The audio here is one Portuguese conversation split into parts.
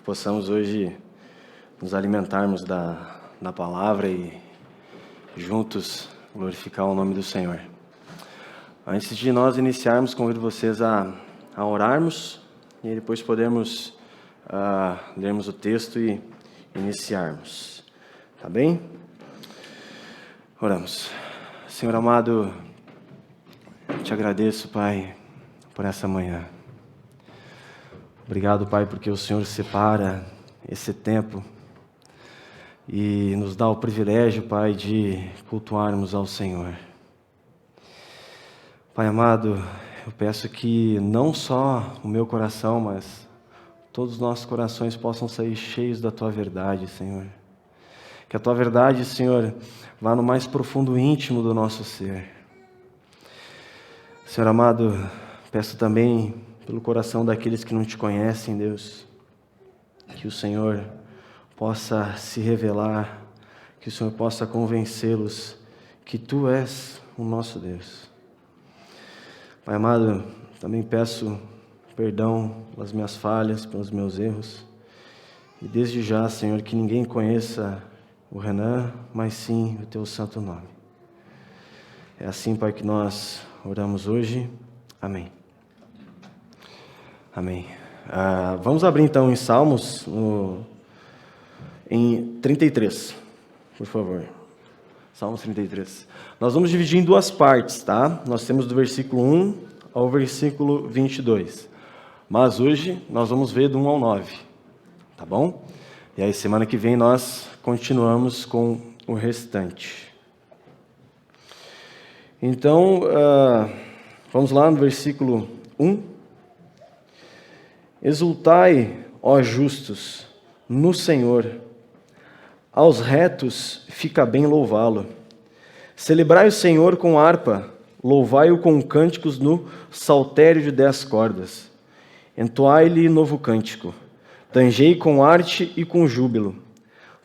possamos hoje nos alimentarmos da palavra e juntos glorificar o nome do Senhor. Antes de nós iniciarmos, convido vocês a orarmos e depois podemos lermos o texto e iniciarmos. Tá bem? Oramos. Senhor amado, te agradeço, Pai, por essa manhã. Obrigado, Pai, porque o Senhor separa esse tempo e nos dá o privilégio, Pai, de cultuarmos ao Senhor. Pai amado, eu peço que não só o meu coração, mas todos os nossos corações possam sair cheios da Tua verdade, Senhor. Que a Tua verdade, Senhor, vá no mais profundo íntimo do nosso ser. Senhor amado, peço também pelo coração daqueles que não Te conhecem, Deus, que o Senhor possa se revelar, que o Senhor possa convencê-los que Tu és o nosso Deus. Pai amado, também peço perdão pelas minhas falhas, pelos meus erros, e desde já, Senhor, que ninguém conheça o Renan, mas sim o Teu santo nome. É assim, Pai, que nós oramos hoje. Amém. Amém. Vamos abrir então em Salmos, em 33, por favor. Salmos 33. Nós vamos dividir em duas partes, tá? Nós temos do versículo 1 ao versículo 22. Mas hoje nós vamos ver do 1 ao 9, tá bom? E aí semana que vem nós continuamos com o restante. Então, vamos lá no versículo 1. Exultai, ó justos, no Senhor. Aos retos fica bem louvá-lo. Celebrai o Senhor com harpa, louvai-o com cânticos no saltério de 10 cordas. Entoai-lhe novo cântico, tangei com arte e com júbilo.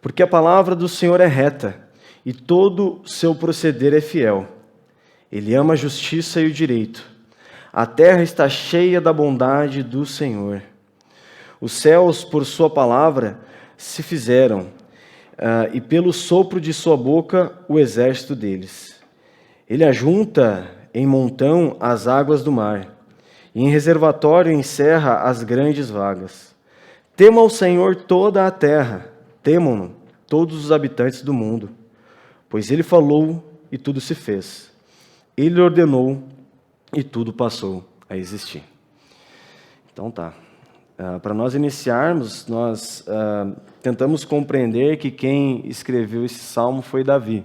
Porque a palavra do Senhor é reta, e todo seu proceder é fiel. Ele ama a justiça e o direito. A terra está cheia da bondade do Senhor. Os céus, por sua palavra, se fizeram, e pelo sopro de sua boca, o exército deles. Ele ajunta em montão as águas do mar, e em reservatório encerra as grandes vagas. Tema o Senhor toda a terra, temam-no todos os habitantes do mundo, pois Ele falou e tudo se fez. Ele ordenou e tudo passou a existir. Então tá. Para nós iniciarmos, nós tentamos compreender que quem escreveu esse salmo foi Davi.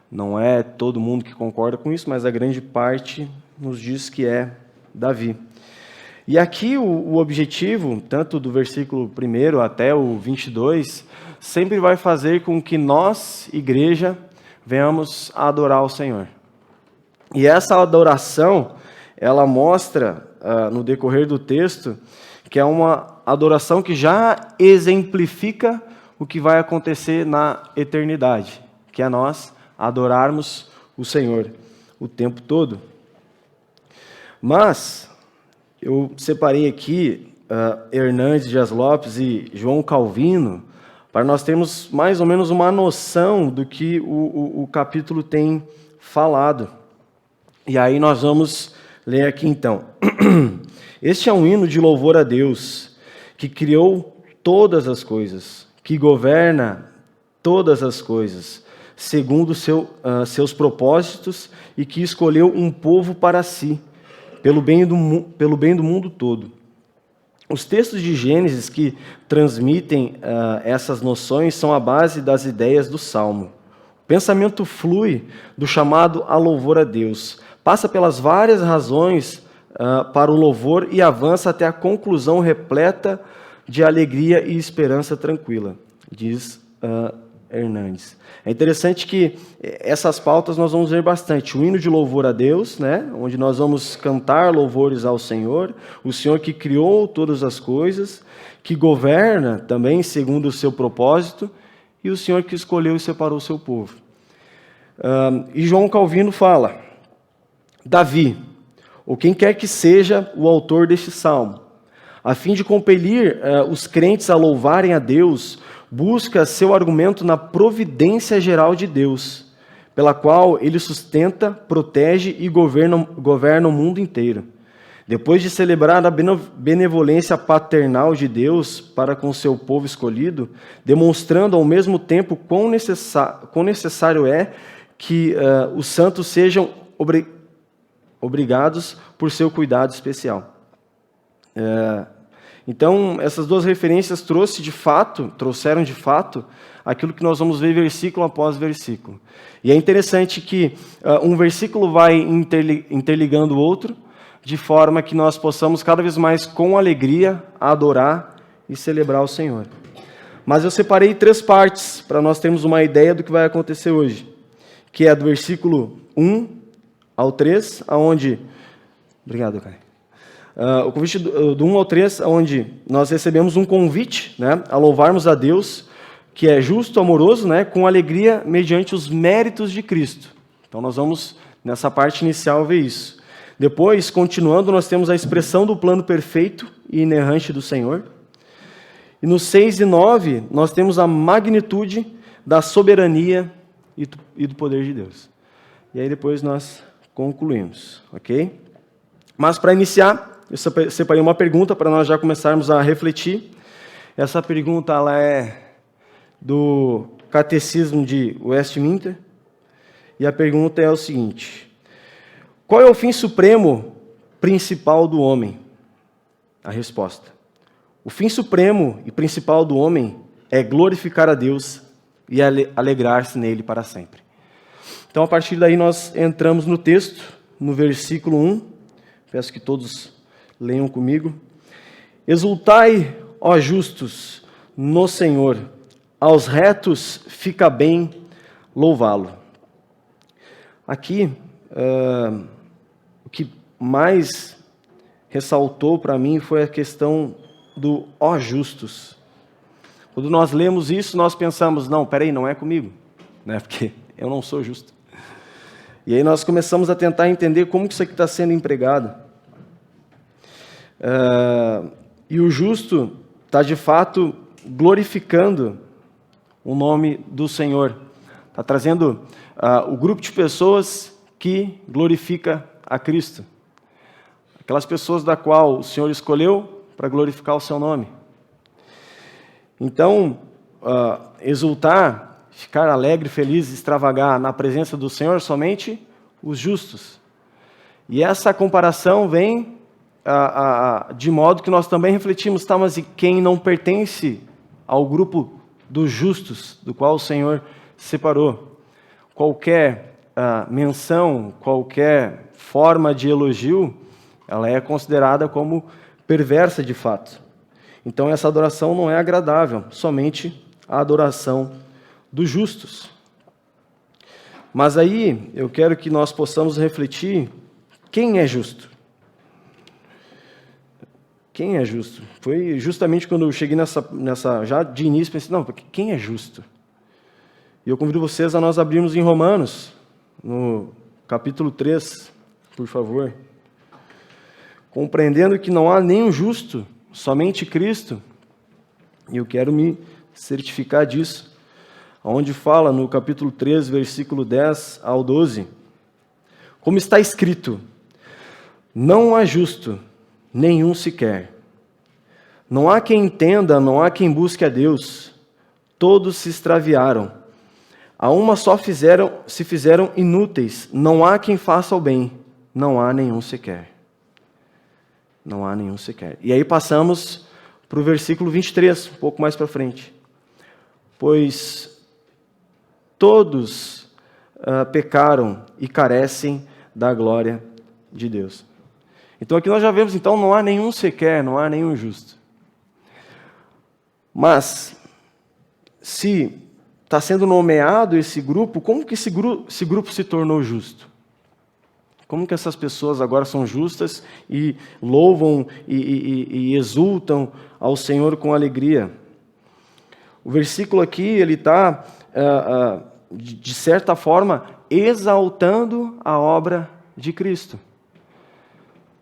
Não é todo mundo que concorda com isso, mas a grande parte nos diz que é Davi. E aqui o objetivo, tanto do versículo 1 até o 22, sempre vai fazer com que nós, igreja, venhamos a adorar o Senhor. E essa adoração, ela mostra, no decorrer do texto, que é uma adoração que já exemplifica o que vai acontecer na eternidade, que é nós adorarmos o Senhor o tempo todo. Mas, eu separei aqui Hernandes Dias Lopes e João Calvino, para nós termos mais ou menos uma noção do que o capítulo tem falado. E aí nós vamos ler aqui então. Este é um hino de louvor a Deus, que criou todas as coisas, que governa todas as coisas, segundo seus propósitos, e que escolheu um povo para si, pelo bem do mundo todo. Os textos de Gênesis que transmitem essas noções são a base das ideias do Salmo. O pensamento flui do chamado a louvor a Deus, passa pelas várias razões para o louvor e avança até a conclusão repleta de alegria e esperança tranquila, diz Hernandes. É interessante que essas pautas nós vamos ver bastante. O hino de louvor a Deus, né, onde nós vamos cantar louvores ao Senhor, o Senhor que criou todas as coisas, que governa também segundo o seu propósito, e o Senhor que escolheu e separou o seu povo. E João Calvino fala, Davi, ou quem quer que seja o autor deste salmo, A fim de compelir os crentes a louvarem a Deus, busca seu argumento na providência geral de Deus, pela qual ele sustenta, protege e governa o mundo inteiro. Depois de celebrar a benevolência paternal de Deus para com seu povo escolhido, demonstrando ao mesmo tempo quão necessário é que os santos sejam obrigados por seu cuidado especial. Então, essas duas referências trouxeram de fato aquilo que nós vamos ver versículo após versículo. E é interessante que um versículo vai interligando o outro, de forma que nós possamos cada vez mais com alegria adorar e celebrar o Senhor. Mas eu separei 3 partes para nós termos uma ideia do que vai acontecer hoje, que é do versículo 1 ao 3, aonde... Obrigado, Caio. O convite do 1 ao 3, onde nós recebemos um convite, né, a louvarmos a Deus, que é justo, amoroso, né, com alegria mediante os méritos de Cristo. Então nós vamos, nessa parte inicial, ver isso. Depois, continuando, nós temos a expressão do plano perfeito e inerrante do Senhor. E no 6 e 9, nós temos a magnitude da soberania e do poder de Deus. E aí depois nós concluímos, ok? Mas para iniciar, eu separei uma pergunta para nós já começarmos a refletir. Essa pergunta ela é do Catecismo de Westminster. E a pergunta é o seguinte: qual é o fim supremo principal do homem? A resposta: o fim supremo e principal do homem é glorificar a Deus e alegrar-se nele para sempre. Então, a partir daí, nós entramos no texto, no versículo 1. Peço que todos leiam comigo. Exultai, ó justos, no Senhor, aos retos fica bem louvá-lo. Aqui, o que mais ressaltou para mim foi a questão do ó justos. Quando nós lemos isso, nós pensamos, não, peraí, não é comigo, né? Porque eu não sou justo. E aí nós começamos a tentar entender como que isso aqui está sendo empregado. E o justo está, de fato, glorificando o nome do Senhor. Está trazendo o grupo de pessoas que glorifica a Cristo. Aquelas pessoas da qual o Senhor escolheu para glorificar o seu nome. Então, exultar, ficar alegre, feliz, extravagar na presença do Senhor somente os justos. E essa comparação vem de modo que nós também refletimos, tá, mas e quem não pertence ao grupo dos justos, do qual o Senhor separou? Qualquer menção, qualquer forma de elogio, ela é considerada como perversa de fato. Então essa adoração não é agradável, somente a adoração dos justos. Mas aí eu quero que nós possamos refletir quem é justo. Quem é justo? Foi justamente quando eu cheguei nessa já de início, pensei, não, porque quem é justo? E eu convido vocês a nós abrirmos em Romanos, no capítulo 3, por favor. Compreendendo que não há nenhum justo, somente Cristo. E eu quero me certificar disso. Onde fala no capítulo 3, versículo 10 ao 12. Como está escrito, não há justo, nenhum sequer. Não há quem entenda, não há quem busque a Deus. Todos se extraviaram. A uma só se fizeram inúteis. Não há quem faça o bem. Não há nenhum sequer. Não há nenhum sequer. E aí passamos para o versículo 23, um pouco mais para frente. Pois todos pecaram e carecem da glória de Deus. Então aqui nós já vemos, então, não há nenhum sequer, não há nenhum justo. Mas, se está sendo nomeado esse grupo, como que esse grupo se tornou justo? Como que essas pessoas agora são justas e louvam e exultam ao Senhor com alegria? O versículo aqui, ele está, de certa forma, exaltando a obra de Cristo.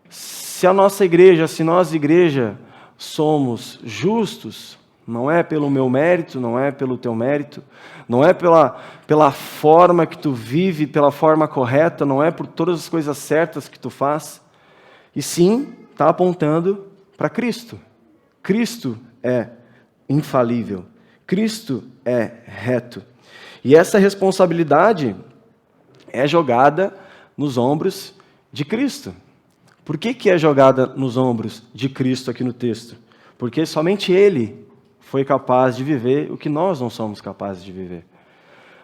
Se a nossa igreja, se nós, igreja, somos justos, não é pelo meu mérito, não é pelo teu mérito, não é pela forma que tu vive, pela forma correta, não é por todas as coisas certas que tu faz, e sim está apontando para Cristo. Cristo é infalível, Cristo é reto. E essa responsabilidade é jogada nos ombros de Cristo. Por que é jogada nos ombros de Cristo aqui no texto? Porque somente Ele foi capaz de viver o que nós não somos capazes de viver.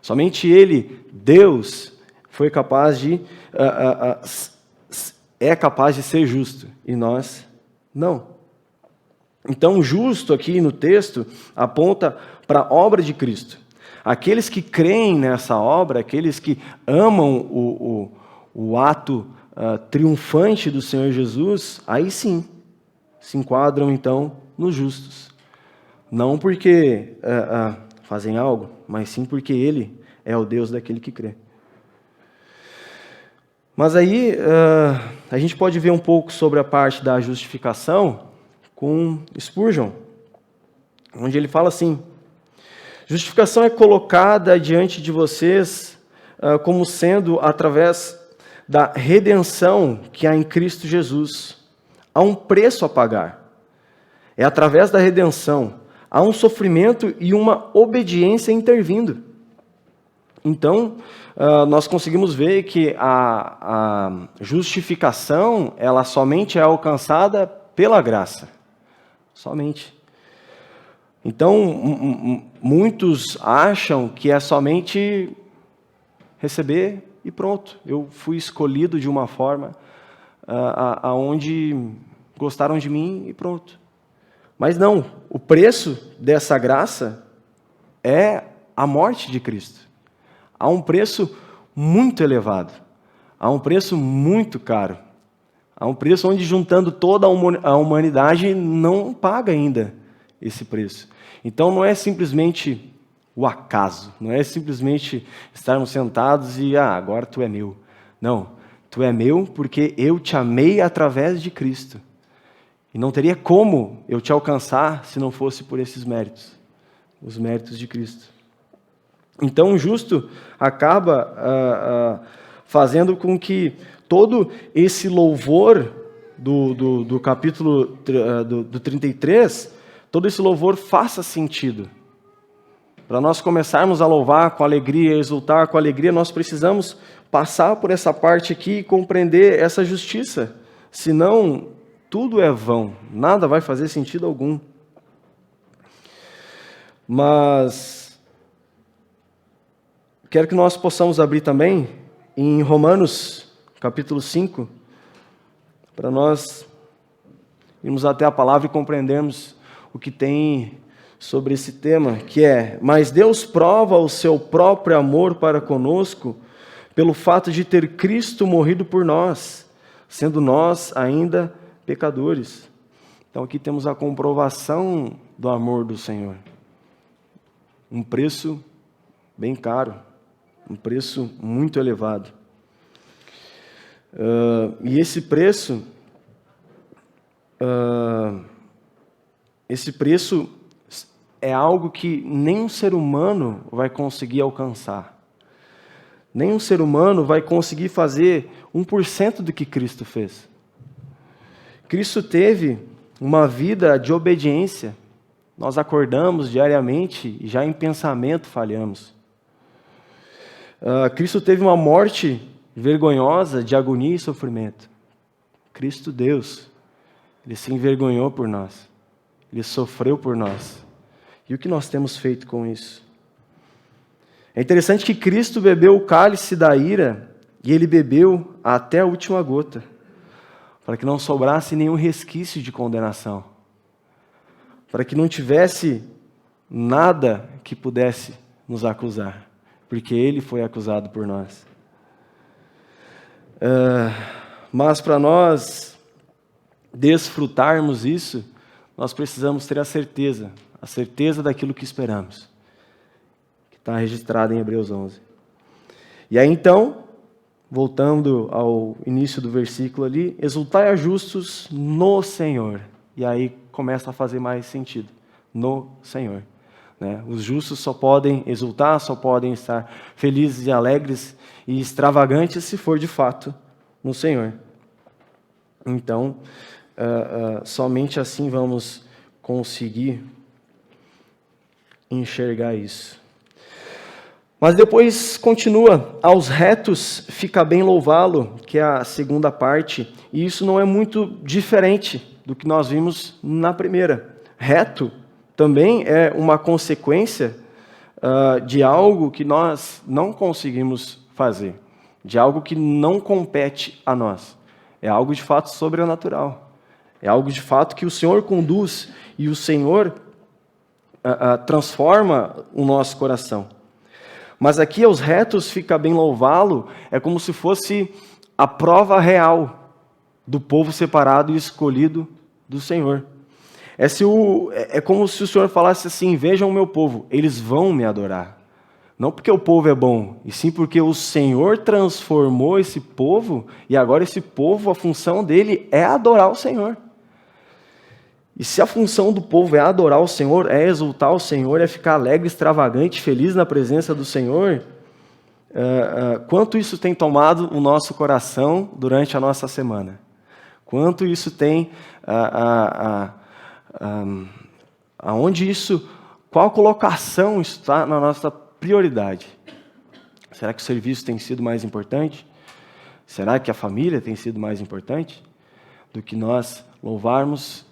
Somente Ele, Deus, foi capaz de é capaz de ser justo e nós não. Então, justo aqui no texto aponta para a obra de Cristo. Aqueles que creem nessa obra, aqueles que amam o ato triunfante do Senhor Jesus, aí sim se enquadram então nos justos. Não porque fazem algo, mas sim porque Ele é o Deus daquele que crê. Mas aí a gente pode ver um pouco sobre a parte da justificação com Spurgeon, onde ele fala assim: justificação é colocada diante de vocês como sendo através da redenção que há em Cristo Jesus. Há um preço a pagar. É através da redenção. Há um sofrimento e uma obediência intervindo. Então, nós conseguimos ver que a justificação, ela somente é alcançada pela graça. Somente. Então, muitos acham que é somente receber e pronto. Eu fui escolhido de uma forma aonde gostaram de mim e pronto. Mas não, o preço dessa graça é a morte de Cristo. Há um preço muito elevado, há um preço muito caro, há um preço onde, juntando toda a humanidade, não paga ainda esse preço. Então não é simplesmente o acaso, não é simplesmente estarmos sentados e agora tu é meu. Não, tu é meu porque eu te amei através de Cristo. E não teria como eu te alcançar se não fosse por esses méritos, os méritos de Cristo. Então o justo acaba fazendo com que todo esse louvor do capítulo do 33, todo esse louvor faça sentido. Para nós começarmos a louvar com alegria, exultar com alegria, nós precisamos passar por essa parte aqui e compreender essa justiça. Senão, tudo é vão, nada vai fazer sentido algum. Mas quero que nós possamos abrir também em Romanos, capítulo 5, para nós irmos até a palavra e compreendermos o que tem sobre esse tema, que é: mas Deus prova o seu próprio amor para conosco pelo fato de ter Cristo morrido por nós, sendo nós ainda pecadores. Então aqui temos a comprovação do amor do Senhor. Um preço bem caro, um preço muito elevado. E esse preço é algo que nenhum ser humano vai conseguir alcançar. Nenhum ser humano vai conseguir fazer 1% do que Cristo fez. Cristo teve uma vida de obediência. Nós acordamos diariamente e já em pensamento falhamos. Cristo teve uma morte vergonhosa de agonia e sofrimento. Cristo Deus, Ele se envergonhou por nós. Ele sofreu por nós. E o que nós temos feito com isso? É interessante que Cristo bebeu o cálice da ira e Ele bebeu até a última gota, para que não sobrasse nenhum resquício de condenação, para que não tivesse nada que pudesse nos acusar, porque Ele foi acusado por nós. Mas para nós desfrutarmos isso, nós precisamos ter a certeza daquilo que esperamos, que está registrado em Hebreus 11. E aí então, voltando ao início do versículo ali: exultai a justos no Senhor. E aí começa a fazer mais sentido no Senhor. Né? Os justos só podem exultar, só podem estar felizes e alegres e extravagantes se for de fato no Senhor. Então, somente assim vamos conseguir enxergar isso. Mas depois continua, aos retos fica bem louvá-lo, que é a segunda parte, e isso não é muito diferente do que nós vimos na primeira. Reto também é uma consequência de algo que nós não conseguimos fazer, de algo que não compete a nós. É algo de fato sobrenatural. É algo de fato que o Senhor conduz e o Senhor transforma o nosso coração. Mas aqui aos retos fica bem louvá-lo, é como se fosse a prova real do povo separado e escolhido do Senhor. É como se o Senhor falasse assim, vejam o meu povo, eles vão me adorar. Não porque o povo é bom, e sim porque o Senhor transformou esse povo, e agora esse povo, a função dele é adorar o Senhor. E se a função do povo é adorar o Senhor, é exultar o Senhor, é ficar alegre, extravagante, feliz na presença do Senhor, quanto isso tem tomado o nosso coração durante a nossa semana? Quanto isso tem, aonde isso, qual colocação está na nossa prioridade? Será que o serviço tem sido mais importante? Será que a família tem sido mais importante do que nós louvarmos,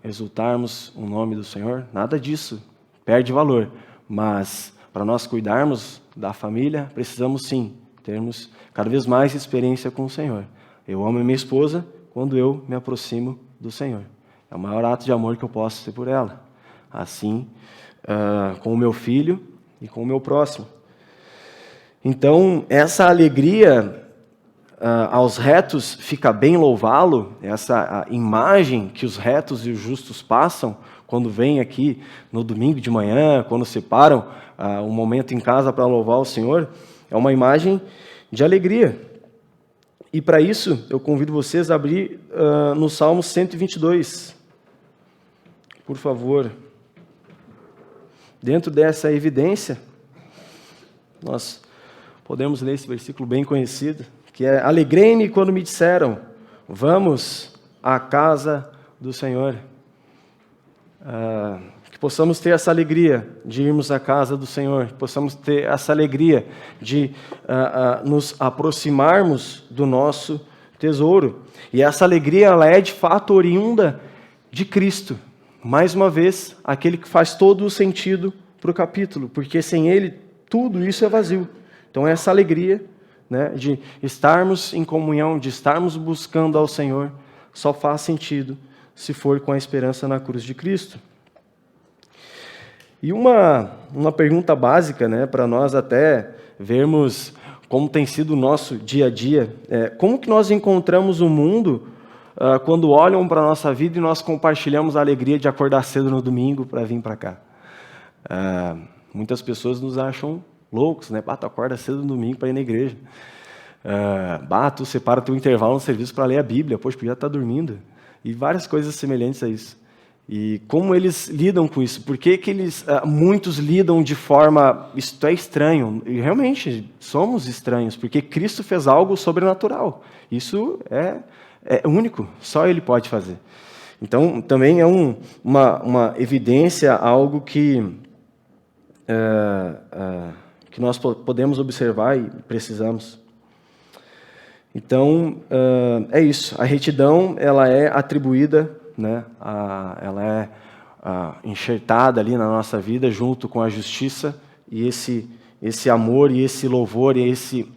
exultarmos o nome do Senhor? Nada disso perde valor, mas para nós cuidarmos da família, precisamos sim termos cada vez mais experiência com o Senhor. Eu amo a minha esposa quando eu me aproximo do Senhor. É o maior ato de amor que eu posso ter por ela. Assim, com o meu filho e com o meu próximo. Então, essa alegria aos retos fica bem louvá-lo, essa imagem que os retos e os justos passam quando vêm aqui no domingo de manhã, quando separam um momento em casa para louvar o Senhor, é uma imagem de alegria. E para isso, eu convido vocês a abrir no Salmo 122, por favor. Dentro dessa evidência, nós podemos ler esse versículo bem conhecido, que é: alegrei-me quando me disseram, vamos à casa do Senhor. Que possamos ter essa alegria de irmos à casa do Senhor, que possamos ter essa alegria de nos aproximarmos do nosso tesouro. E essa alegria, ela é de fato oriunda de Cristo. Mais uma vez, aquele que faz todo o sentido para o capítulo, porque sem Ele tudo isso é vazio. Então essa alegria, né, de estarmos em comunhão, de estarmos buscando ao Senhor, só faz sentido se for com a esperança na cruz de Cristo. E uma pergunta básica, né, para nós até vermos como tem sido o nosso dia a dia, como que nós encontramos o mundo quando olham para a nossa vida e nós compartilhamos a alegria de acordar cedo no domingo para vir para cá? Muitas pessoas nos acham loucos, né? Tu acorda cedo no domingo para ir na igreja. Tu separa teu intervalo no serviço para ler a Bíblia. Poxa, podia estar dormindo. E várias coisas semelhantes a isso. E como eles lidam com isso? Por que muitos lidam de forma... Isso é estranho. E realmente, somos estranhos, porque Cristo fez algo sobrenatural. Isso é único. Só Ele pode fazer. Então, também é uma evidência, algo que nós podemos observar e precisamos. Então, é isso. A retidão, ela é atribuída, né, ela é enxertada ali na nossa vida junto com a justiça, e esse amor e esse louvor e esse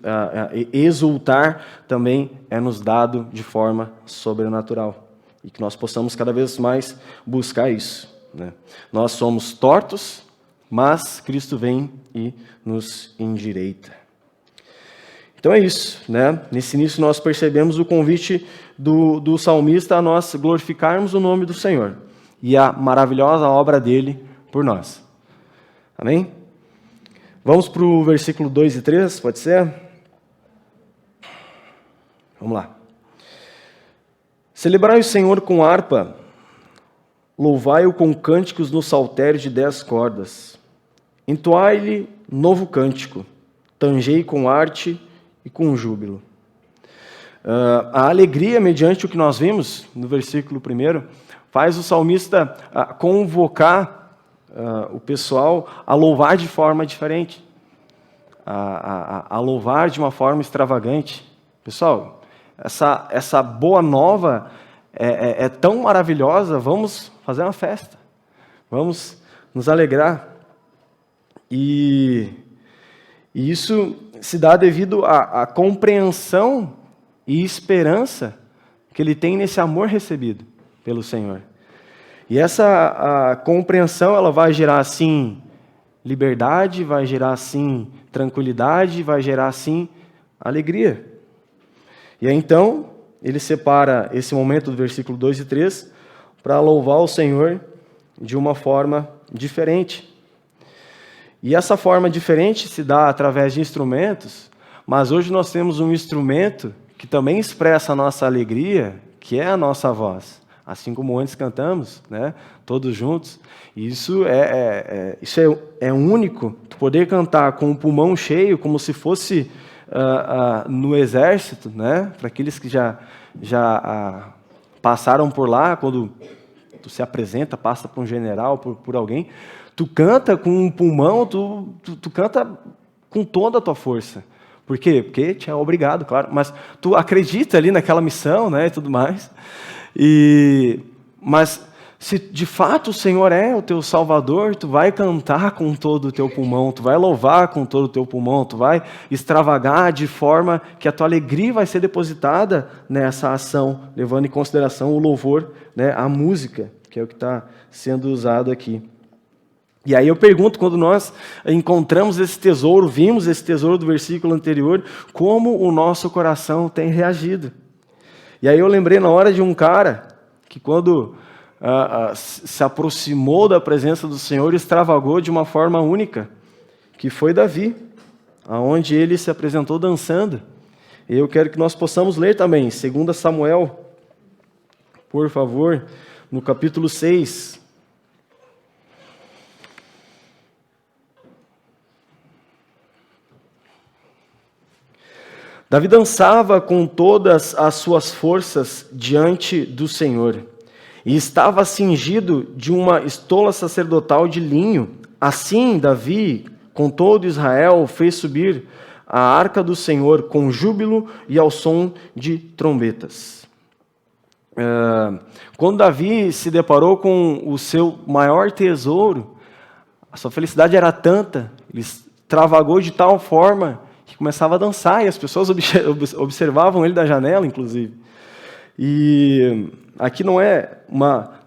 exultar também é nos dado de forma sobrenatural. E que nós possamos cada vez mais buscar isso, né? Nós somos tortos, mas Cristo vem e nos endireita. Então é isso, né? Nesse início nós percebemos o convite do salmista a nós glorificarmos o nome do Senhor e a maravilhosa obra dele por nós. Amém? Vamos para o versículo 2 e 3, pode ser? Vamos lá. Celebrai o Senhor com harpa, louvai-o com cânticos no saltério de 10 cordas. Entoai-lhe novo cântico, tangei com arte e com júbilo. A alegria, mediante o que nós vimos no versículo 1, faz o salmista convocar o pessoal a louvar de forma diferente, a louvar de uma forma extravagante. Pessoal, essa boa nova é tão maravilhosa, vamos fazer uma festa, vamos nos alegrar. E isso se dá devido à compreensão e esperança que ele tem nesse amor recebido pelo Senhor. E essa compreensão, ela vai gerar, assim, liberdade, vai gerar, assim, tranquilidade, vai gerar, assim, alegria. E aí, então, ele separa esse momento do versículo 2 e 3 para louvar o Senhor de uma forma diferente. E essa forma diferente se dá através de instrumentos, mas hoje nós temos um instrumento que também expressa a nossa alegria, que é a nossa voz. Assim como antes cantamos, né, todos juntos. E isso é único, poder cantar com o pulmão cheio, como se fosse no exército, né, para aqueles que já passaram por lá, quando tu se apresenta, passa por um general, por alguém, tu canta com um pulmão, tu canta com toda a tua força. Por quê? Porque te é obrigado, claro, mas tu acredita ali naquela missão, né, e tudo mais. Mas se de fato o Senhor é o teu Salvador, tu vai cantar com todo o teu pulmão, tu vai louvar com todo o teu pulmão, tu vai extravagar de forma que a tua alegria vai ser depositada nessa ação, levando em consideração o louvor, né, a música, que é o que está sendo usado aqui. E aí eu pergunto, quando nós encontramos esse tesouro, vimos esse tesouro do versículo anterior, como o nosso coração tem reagido. E aí eu lembrei na hora de um cara que quando se aproximou da presença do Senhor, extravagou de uma forma única, que foi Davi, aonde ele se apresentou dançando. E eu quero que nós possamos ler também, 2 Samuel, por favor, no capítulo 6. Davi dançava com todas as suas forças diante do Senhor, e estava cingido de uma estola sacerdotal de linho. Assim, Davi, com todo Israel, fez subir a arca do Senhor com júbilo e ao som de trombetas. Quando Davi se deparou com o seu maior tesouro, a sua felicidade era tanta, ele extravagou de tal forma que começava a dançar, e as pessoas observavam ele da janela, inclusive. E aqui não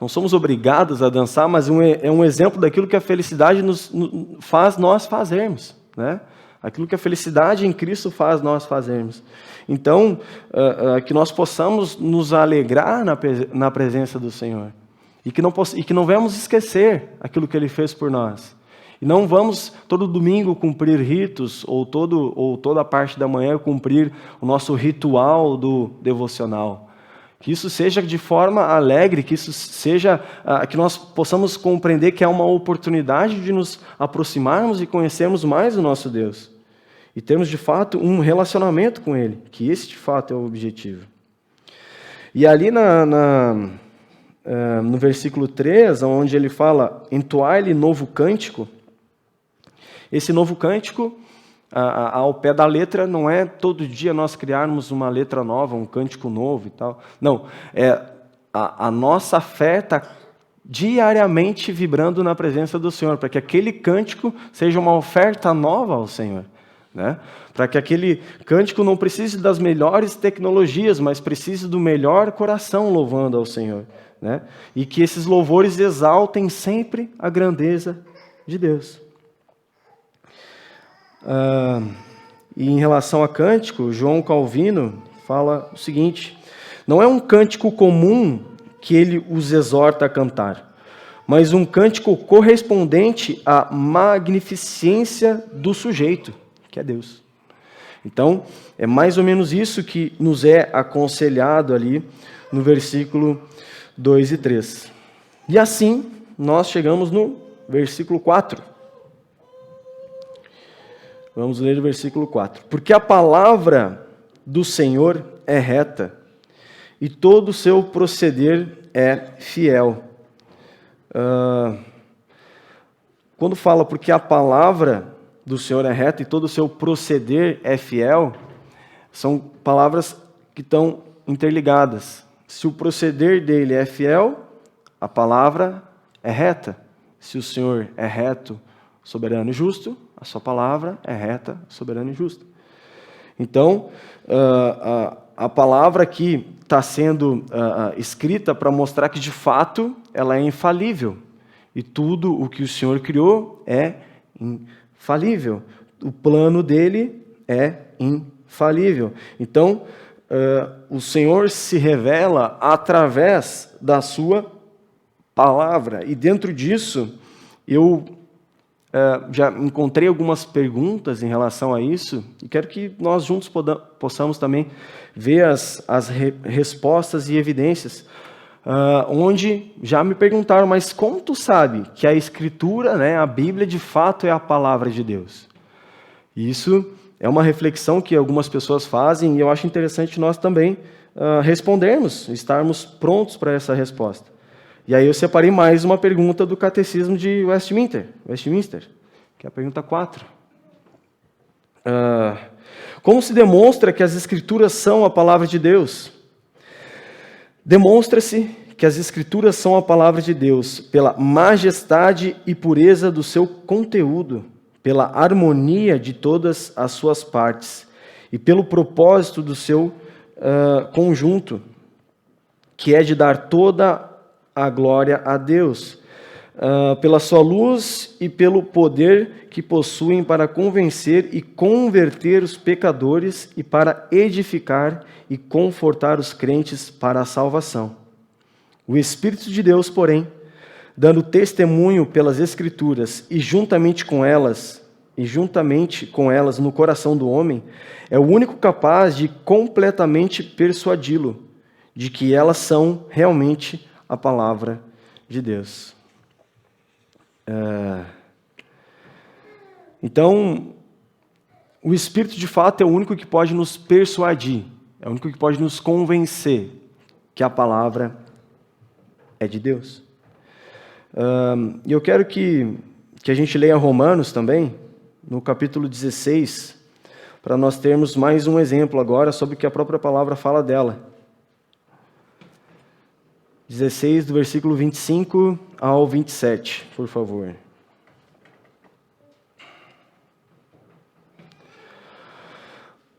somos obrigados a dançar, mas é um exemplo daquilo que a felicidade faz nós fazermos, né? Aquilo que a felicidade em Cristo faz nós fazermos. Então, que nós possamos nos alegrar na presença do Senhor, e que não venhamos esquecer aquilo que Ele fez por nós. E não vamos todo domingo cumprir ritos, ou toda a parte da manhã cumprir o nosso ritual do devocional. Que isso seja de forma alegre, que isso seja, que nós possamos compreender que é uma oportunidade de nos aproximarmos e conhecermos mais o nosso Deus. E termos de fato um relacionamento com Ele, que esse de fato é o objetivo. E ali no versículo 3, onde ele fala, entoai-lhe novo cântico, esse novo cântico, ao pé da letra, não é todo dia nós criarmos uma letra nova, um cântico novo e tal. Não, a nossa fé está diariamente vibrando na presença do Senhor, para que aquele cântico seja uma oferta nova ao Senhor, né? Para que aquele cântico não precise das melhores tecnologias, mas precise do melhor coração louvando ao Senhor, né? E que esses louvores exaltem sempre a grandeza de Deus. E em relação a cântico, João Calvino fala o seguinte: não é um cântico comum que ele os exorta a cantar, mas um cântico correspondente à magnificência do sujeito, que é Deus. Então, é mais ou menos isso que nos é aconselhado ali no versículo 2 e 3. E assim, nós chegamos no versículo 4. Vamos ler o versículo 4. Porque a palavra do Senhor é reta, e todo o seu proceder é fiel. Quando fala porque a palavra do Senhor é reta e todo o seu proceder é fiel, são palavras que estão interligadas. Se o proceder dele é fiel, a palavra é reta. Se o Senhor é reto, soberano e justo, a sua palavra é reta, soberana e justa. Então, a palavra aqui está sendo escrita para mostrar que, de fato, ela é infalível. E tudo o que o Senhor criou é infalível. O plano dele é infalível. Então, o Senhor se revela através da sua palavra. E dentro disso, eu já encontrei algumas perguntas em relação a isso, e quero que nós juntos possamos também ver as respostas e evidências, onde já me perguntaram, mas como tu sabe que a Escritura, né, a Bíblia, de fato é a palavra de Deus? E isso é uma reflexão que algumas pessoas fazem, e eu acho interessante nós também respondermos, estarmos prontos para essa resposta. E aí eu separei mais uma pergunta do Catecismo de Westminster, que é a pergunta 4. Como se demonstra que as Escrituras são a palavra de Deus? Demonstra-se que as Escrituras são a palavra de Deus pela majestade e pureza do seu conteúdo, pela harmonia de todas as suas partes e pelo propósito do seu conjunto, que é de dar toda a glória a Deus, pela sua luz e pelo poder que possuem para convencer e converter os pecadores e para edificar e confortar os crentes para a salvação. O Espírito de Deus, porém, dando testemunho pelas Escrituras e juntamente com elas no coração do homem, é o único capaz de completamente persuadi-lo de que elas são realmente a palavra de Deus. Então, o Espírito de fato é o único que pode nos persuadir, é o único que pode nos convencer que a palavra é de Deus. E eu quero que a gente leia Romanos também, no capítulo 16, para nós termos mais um exemplo agora sobre o que a própria palavra fala dela. 16, do versículo 25 ao 27, por favor.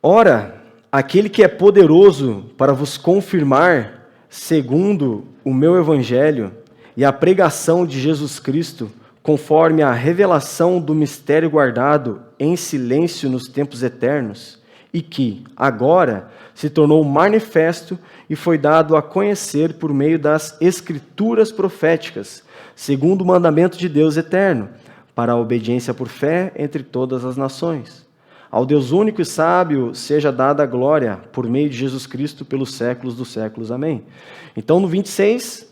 Ora, aquele que é poderoso para vos confirmar, segundo o meu evangelho e a pregação de Jesus Cristo, conforme a revelação do mistério guardado em silêncio nos tempos eternos, e que, agora, se tornou manifesto e foi dado a conhecer por meio das Escrituras proféticas, segundo o mandamento de Deus eterno, para a obediência por fé entre todas as nações. Ao Deus único e sábio seja dada a glória por meio de Jesus Cristo pelos séculos dos séculos. Amém. Então, no 26,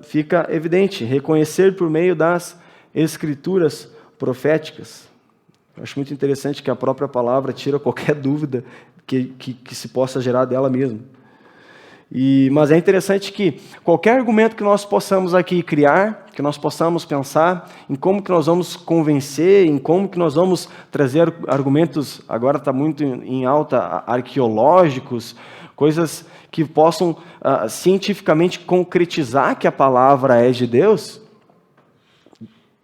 fica evidente, reconhecer por meio das Escrituras proféticas. Eu acho muito interessante que a própria palavra tira qualquer dúvida que se possa gerar dela mesma. Mas é interessante que qualquer argumento que nós possamos aqui criar, que nós possamos pensar em como que nós vamos convencer, em como que nós vamos trazer argumentos, agora está muito em alta, arqueológicos, coisas que possam cientificamente concretizar que a palavra é de Deus,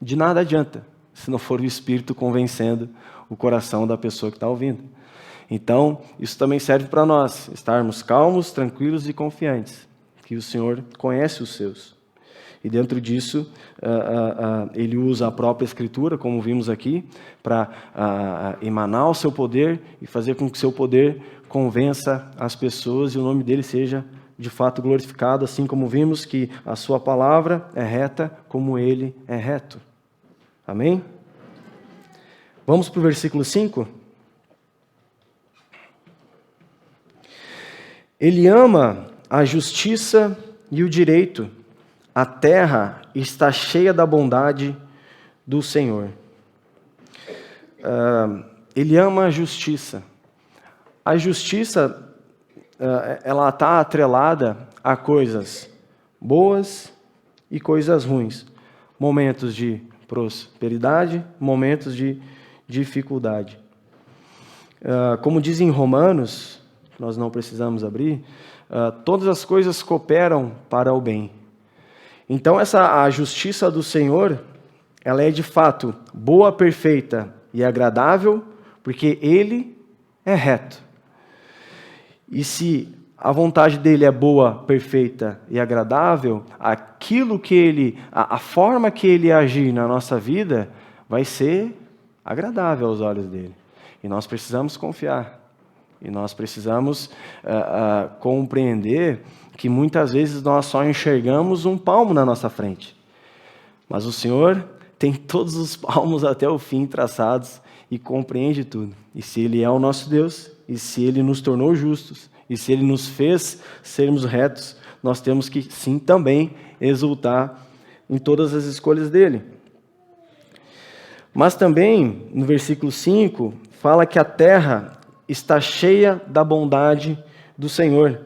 de nada adianta, se não for o Espírito convencendo o coração da pessoa que está ouvindo. Então, isso também serve para nós, estarmos calmos, tranquilos e confiantes, que o Senhor conhece os seus. E dentro disso, Ele usa a própria Escritura, como vimos aqui, para emanar o seu poder e fazer com que o seu poder convença as pessoas e o nome dele seja de fato glorificado, assim como vimos que a sua palavra é reta, como ele é reto. Amém? Vamos para o versículo 5? Ele ama a justiça e o direito, a terra está cheia da bondade do Senhor. Ele ama a justiça. A justiça, ela está atrelada a coisas boas e coisas ruins. Momentos de prosperidade, momentos de dificuldade. Como diz em Romanos, nós não precisamos abrir, todas as coisas cooperam para o bem. Então, a justiça do Senhor, ela é de fato boa, perfeita e agradável, porque Ele é reto. E se a vontade dele é boa, perfeita e agradável, aquilo que ele, a forma que ele agir na nossa vida vai ser agradável aos olhos dele. E nós precisamos confiar. E nós precisamos compreender que muitas vezes nós só enxergamos um palmo na nossa frente. Mas o Senhor tem todos os palmos até o fim traçados e compreende tudo. E se Ele é o nosso Deus, e se Ele nos tornou justos, e se Ele nos fez sermos retos, nós temos que, sim, também exultar em todas as escolhas dEle. Mas também, no versículo 5, fala que a terra está cheia da bondade do Senhor.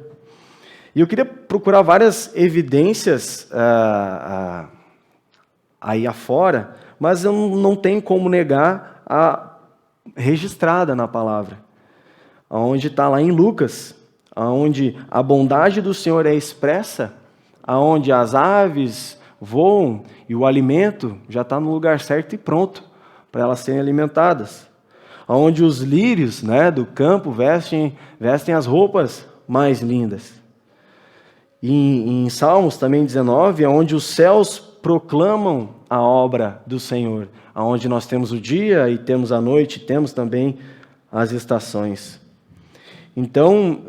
E eu queria procurar várias evidências aí afora, mas eu não tenho como negar a registrada na palavra, onde está lá em Lucas, onde a bondade do Senhor é expressa, onde as aves voam e o alimento já está no lugar certo e pronto para elas serem alimentadas, onde os lírios, do campo vestem as roupas mais lindas. E em Salmos também 19, onde os céus proclamam a obra do Senhor, onde nós temos o dia e temos a noite, temos também as estações. Então,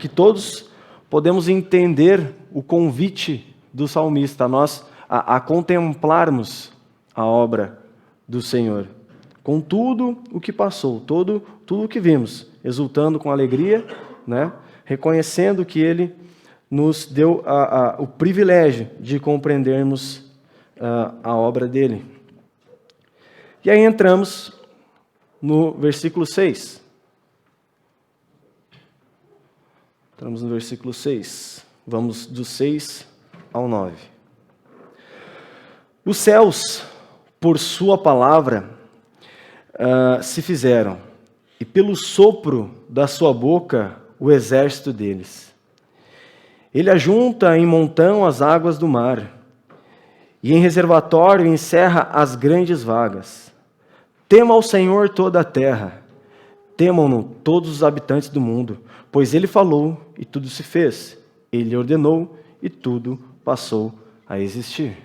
que todos podemos entender o convite do salmista, nós a contemplarmos a obra do Senhor, com tudo o que passou, tudo o que vimos, exultando com alegria, reconhecendo que Ele nos deu o privilégio de compreendermos a obra dele. E aí entramos no versículo 6. Entramos no versículo 6. Vamos do 6 ao 9. Os céus, por sua palavra, se fizeram, e pelo sopro da sua boca, o exército deles. Ele ajunta em montão as águas do mar, e em reservatório encerra as grandes vagas. Tema ao Senhor toda a terra, temam-no todos os habitantes do mundo, pois Ele falou e tudo se fez, Ele ordenou e tudo passou a existir.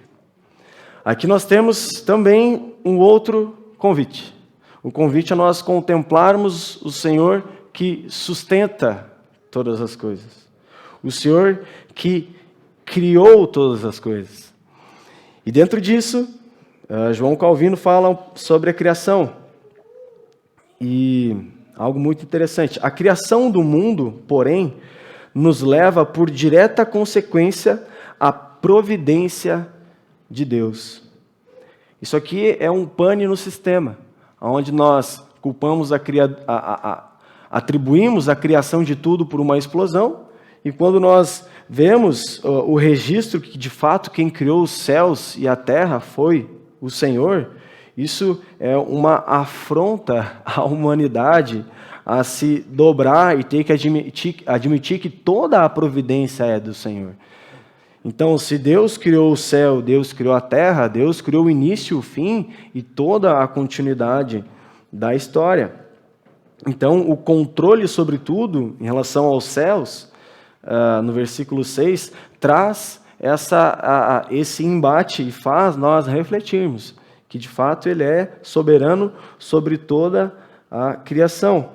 Aqui nós temos também um outro convite. O convite a nós contemplarmos o Senhor que sustenta todas as coisas. O Senhor que criou todas as coisas. E dentro disso, João Calvino fala sobre a criação. E algo muito interessante. A criação do mundo, porém, nos leva por direta consequência à providência de Deus. Isso aqui é um pane no sistema, onde nós culpamos atribuímos a criação de tudo por uma explosão, e quando nós vemos o registro que, de fato, quem criou os céus e a terra foi o Senhor, isso é uma afronta à humanidade a se dobrar e ter que admitir que toda a providência é do Senhor. Então, se Deus criou o céu, Deus criou a terra, Deus criou o início, o fim e toda a continuidade da história. Então, o controle sobre tudo em relação aos céus, no versículo 6, traz esse embate e faz nós refletirmos que, de fato, Ele é soberano sobre toda a criação.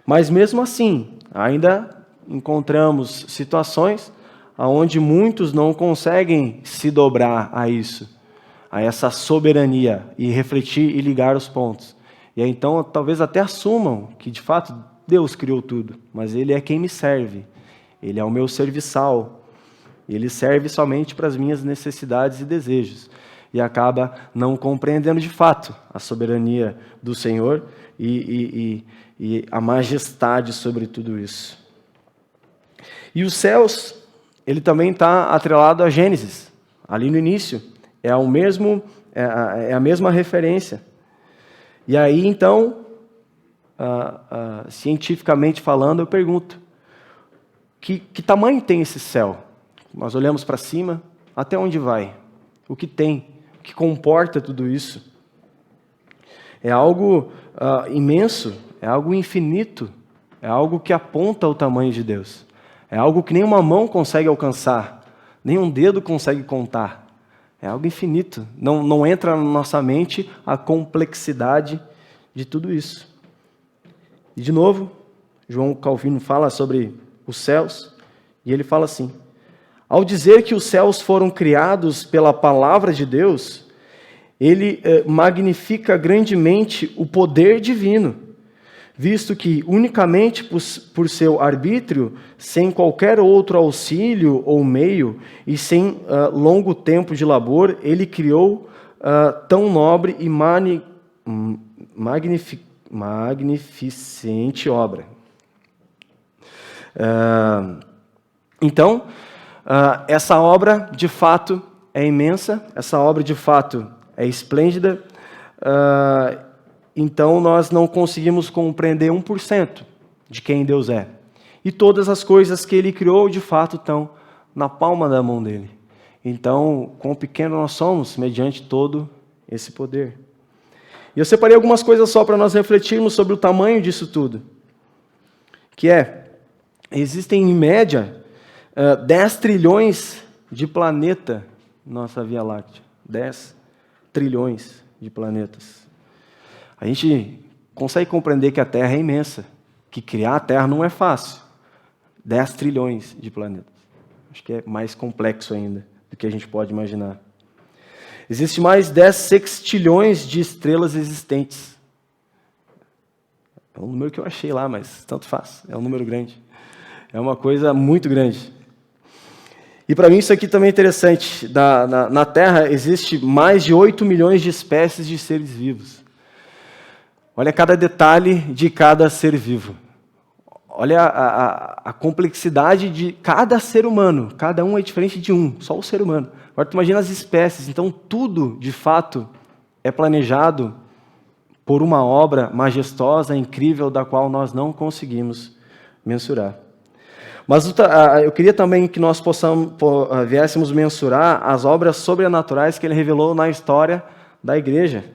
Mas, mesmo assim, ainda encontramos situações onde muitos não conseguem se dobrar a isso, a essa soberania, e refletir e ligar os pontos. E aí, então, talvez até assumam que, de fato, Deus criou tudo, mas Ele é quem me serve. Ele é o meu serviçal. Ele serve somente para as minhas necessidades e desejos. E acaba não compreendendo de fato a soberania do Senhor e a majestade sobre tudo isso. E os céus, ele também está atrelado a Gênesis, ali no início. É a mesma referência. E aí, então, cientificamente falando, eu pergunto, que tamanho tem esse céu? Nós olhamos para cima, até onde vai? O que tem? O que comporta tudo isso? É algo imenso, é algo infinito, é algo que aponta o tamanho de Deus. É algo que nenhuma mão consegue alcançar, nenhum dedo consegue contar. É algo infinito. Não entra na nossa mente a complexidade de tudo isso. E, de novo, João Calvino fala sobre os céus, e ele fala assim: ao dizer que os céus foram criados pela palavra de Deus, ele magnifica grandemente o poder divino, visto que unicamente por seu arbítrio, sem qualquer outro auxílio ou meio, e sem longo tempo de labor, ele criou tão nobre e magnificente obra. Então, essa obra de fato é imensa, essa obra de fato é esplêndida, então nós não conseguimos compreender 1% de quem Deus é. E todas as coisas que Ele criou, de fato, estão na palma da mão dEle. Então, quão pequeno nós somos, mediante todo esse poder. E eu separei algumas coisas só para nós refletirmos sobre o tamanho disso tudo. Que existem em média 10 trilhões de planetas na nossa Via Láctea. 10 trilhões de planetas. A gente consegue compreender que a Terra é imensa, que criar a Terra não é fácil. 10 trilhões de planetas. Acho que é mais complexo ainda do que a gente pode imaginar. Existem mais 10 sextilhões de estrelas existentes. É um número que eu achei lá, mas tanto faz. É um número grande. É uma coisa muito grande. E para mim isso aqui também é interessante. Na Terra existe mais de 8 milhões de espécies de seres vivos. Olha cada detalhe de cada ser vivo. Olha a complexidade de cada ser humano. Cada um é diferente de um, só o ser humano. Agora tu imagina as espécies. Então tudo, de fato, é planejado por uma obra majestosa, incrível, da qual nós não conseguimos mensurar. Mas eu queria também que nós viéssemos mensurar as obras sobrenaturais que Ele revelou na história da igreja.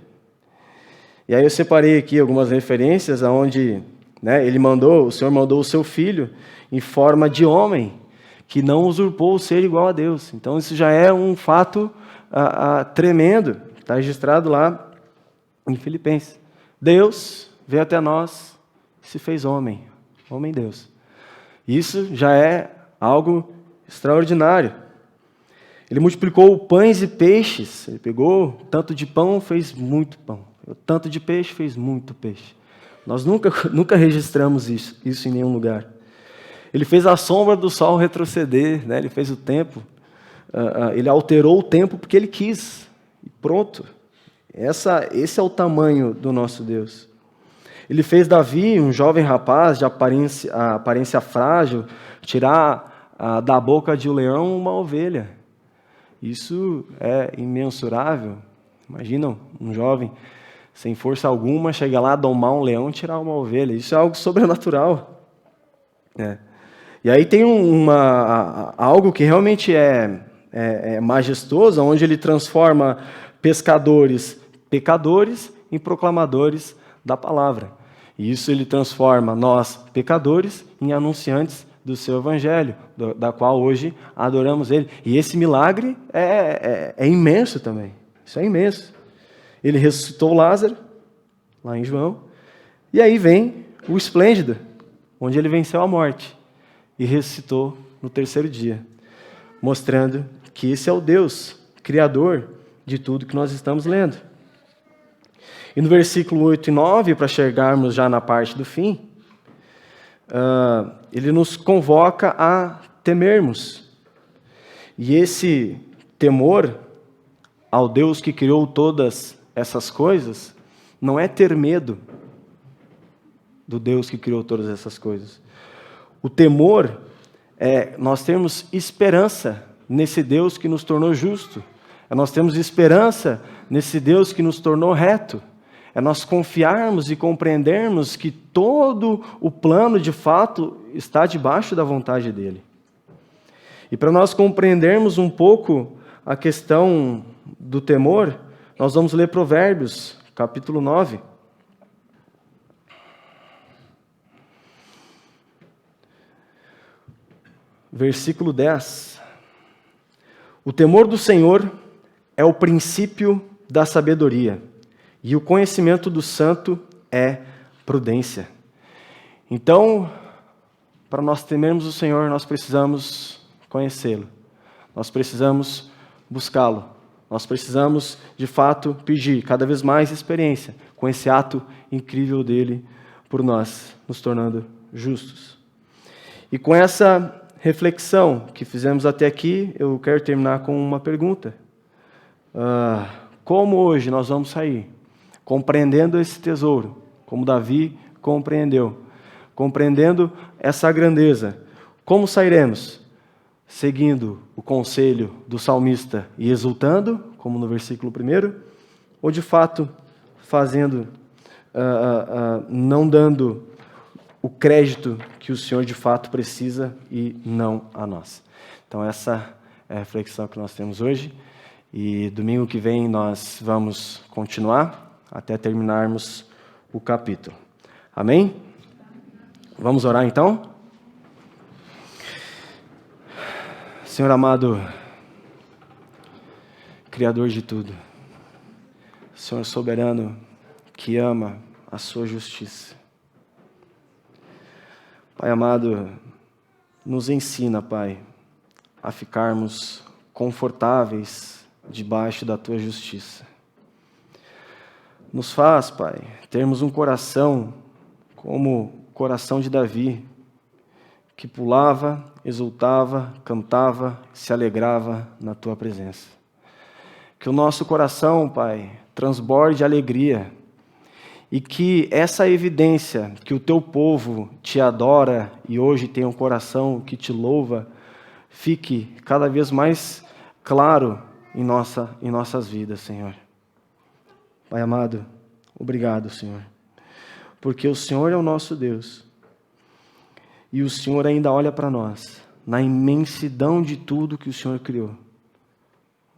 E aí eu separei aqui algumas referências onde o Senhor mandou o seu Filho em forma de homem, que não usurpou o ser igual a Deus. Então isso já é um fato tremendo, está registrado lá em Filipenses. Deus veio até nós e se fez homem, homem-Deus. Isso já é algo extraordinário. Ele multiplicou pães e peixes, ele pegou tanto de pão, fez muito pão. Tanto de peixe, fez muito peixe. Nós nunca registramos isso em nenhum lugar. Ele fez a sombra do sol retroceder, ele fez o tempo, ele alterou o tempo porque Ele quis. E pronto. Esse é o tamanho do nosso Deus. Ele fez Davi, um jovem rapaz de aparência frágil, tirar da boca de um leão uma ovelha. Isso é imensurável. Imaginam um jovem sem força alguma, chega lá, domar um leão e tirar uma ovelha. Isso é algo sobrenatural. E aí tem algo que realmente é majestoso, onde Ele transforma pescadores, pecadores, em proclamadores da palavra. E isso Ele transforma nós, pecadores, em anunciantes do seu Evangelho, da qual hoje adoramos Ele. E esse milagre é imenso também. Isso é imenso. Ele ressuscitou Lázaro, lá em João, e aí vem o esplêndido, onde Ele venceu a morte e ressuscitou no terceiro dia, mostrando que esse é o Deus, Criador de tudo que nós estamos lendo. E no versículo 8 e 9, para chegarmos já na parte do fim, Ele nos convoca a temermos. E esse temor ao Deus que criou todas essas coisas não é ter medo do Deus que criou todas essas coisas. O temor é nós termos esperança nesse Deus que nos tornou justo. É nós termos esperança nesse Deus que nos tornou reto. É nós confiarmos e compreendermos que todo o plano, de fato, está debaixo da vontade dele. E para nós compreendermos um pouco a questão do temor, nós vamos ler Provérbios, capítulo 9. Versículo 10. O temor do Senhor é o princípio da sabedoria, e o conhecimento do santo é prudência. Então, para nós temermos o Senhor, nós precisamos conhecê-lo. Nós precisamos buscá-lo. Nós precisamos, de fato, pedir cada vez mais experiência com esse ato incrível dele por nós, nos tornando justos. E com essa reflexão que fizemos até aqui, eu quero terminar com uma pergunta. Como hoje nós vamos sair compreendendo esse tesouro, como Davi compreendeu, compreendendo essa grandeza? Como sairemos? Seguindo o conselho do salmista e exultando, como no versículo 1, ou de fato fazendo, não dando o crédito que o Senhor de fato precisa e não a nós. Então essa é a reflexão que nós temos hoje, e domingo que vem nós vamos continuar até terminarmos o capítulo. Amém? Vamos orar então? Senhor amado, Criador de tudo, Senhor soberano que ama a sua justiça, Pai amado, nos ensina, Pai, a ficarmos confortáveis debaixo da Tua justiça. Nos faz, Pai, termos um coração como o coração de Davi, que pulava, exultava, cantava, se alegrava na Tua presença. Que o nosso coração, Pai, transborde alegria, e que essa evidência que o Teu povo te adora e hoje tem um coração que te louva, fique cada vez mais claro em nossas vidas, Senhor. Pai amado, obrigado, Senhor, porque o Senhor é o nosso Deus, e o Senhor ainda olha para nós, na imensidão de tudo que o Senhor criou.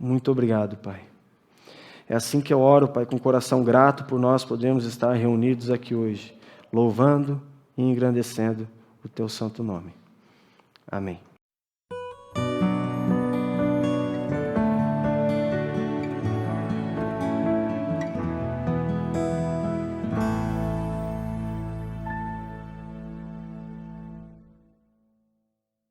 Muito obrigado, Pai. É assim que eu oro, Pai, com coração grato por nós podermos estar reunidos aqui hoje, louvando e engrandecendo o Teu santo nome. Amém.